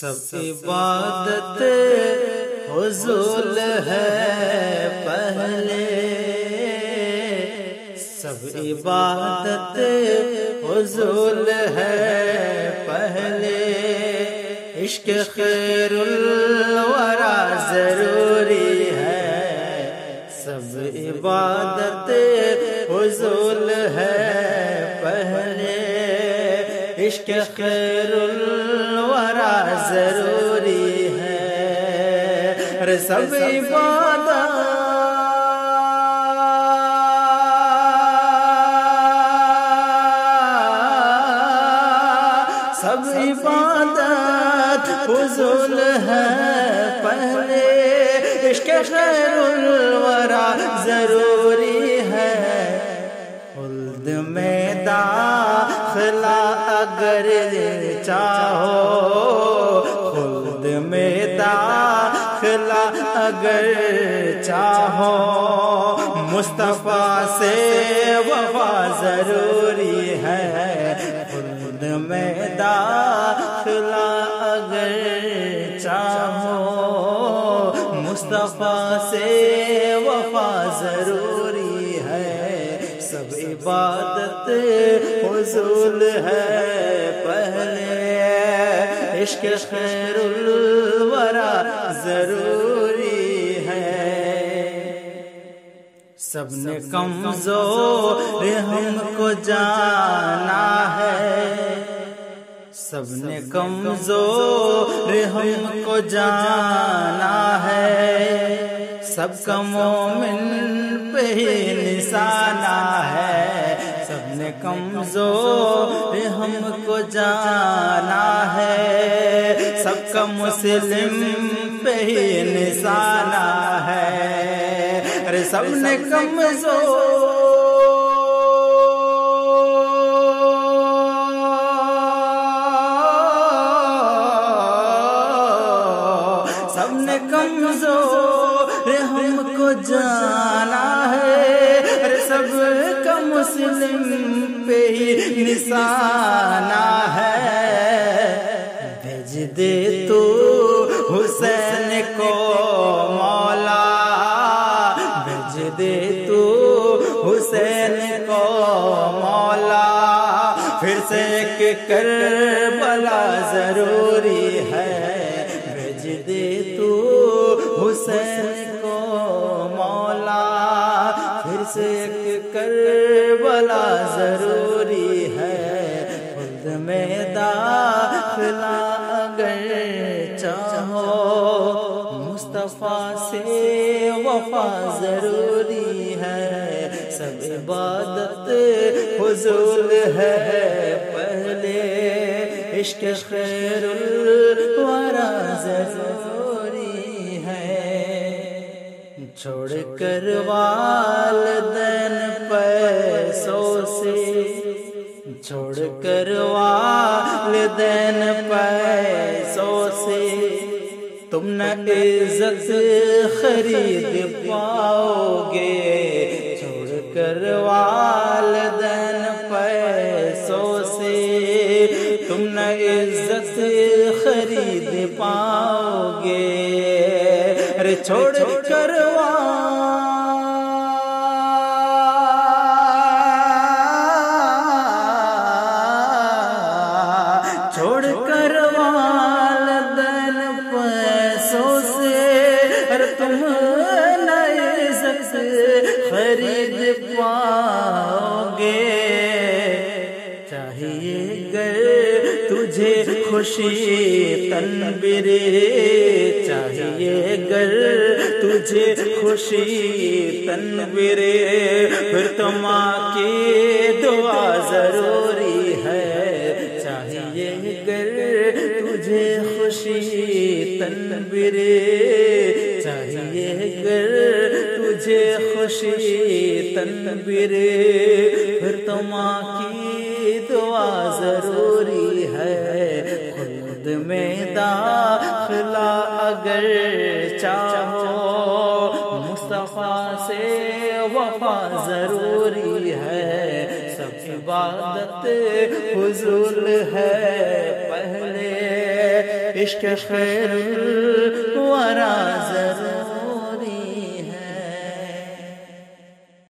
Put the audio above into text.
سب عبادت حضور ہے پہلے، سب عبادت حضور ہے پہلے، عشق خیر الورا ضروری ہے، سب عبادت حضور ہے پہلے، عشق خیر الورا ضروری ہے، ارے سب عبادت سب عبادت حضور ہے پہلے، عشق خیر الورا ضروری ہے، خلد میں داخلہ اگر چاہو، خلد میں داخلہ اگر چاہو، مصطفیٰ سے وفا ضروری ہے، خلد میں داخلہ اگر چاہو، مصطفیٰ سے وفا ضروری ہے، سب عبادت حضور ہے پہلے، عشق خیر الورا ضروری ہے، سب نے کمزور ہم کو جانا ہے، سب نے کمزور ہم کو جانا ہے، سب کا مومن پہ ہی نشانہ ہے، سب نے کمزور ہم کو جانا ہے، سب کا مسلم پہ ہی نشانہ ہے، ارے سب نے کمزور سب نے کمزور ہم کو جانا ہے، ارے سب کا مسلم پہ ہی نشانہ ہے، بھیج دے تو حسین کو مولا، بھیج دے تو حسین کو مولا، پھر سے ایک کربلا ضروری ہے، بھیج دے تو حسین کو مولا، پھر سے ایک کربلا ضروری ہے، خلد میں داخلہ اگر چاہو، مصطفیٰ سے وفا ضروری ہے، سب عبادت حضور ہے پہلے، عشق خیر الورا ضروری ہے، چھوڑ کر والدین پیسوں سے، چھوڑ کر والدین پیسوں سے، تم نہ عزت خرید پاؤ گے، چھوڑ کر والدین پیسوں سے، تم نہ عزت خرید پاؤ گے، ارے چھوڑ کر چھوڑ کر والدین پیسوں سے، ارے تم نہ عزت خرید پاؤ گے، چاہیے گر تجھے خوشی تنبیرے، چاہیے گر تجھے خوشی تنبیرے، پھر تو ماں کی دعا ضروری ہے، چاہیے گر تجھے خوشی تنبیرے، چاہیے گر تجھے خوشی تنبیرے، پھر تو ماں کی دعا ضروری ہے، خلد میں داخلہ اگر چاہو، مصطفیٰ سے وفا ضروری ہے، سب عبادت حضور ہے پہلے، عشق خیر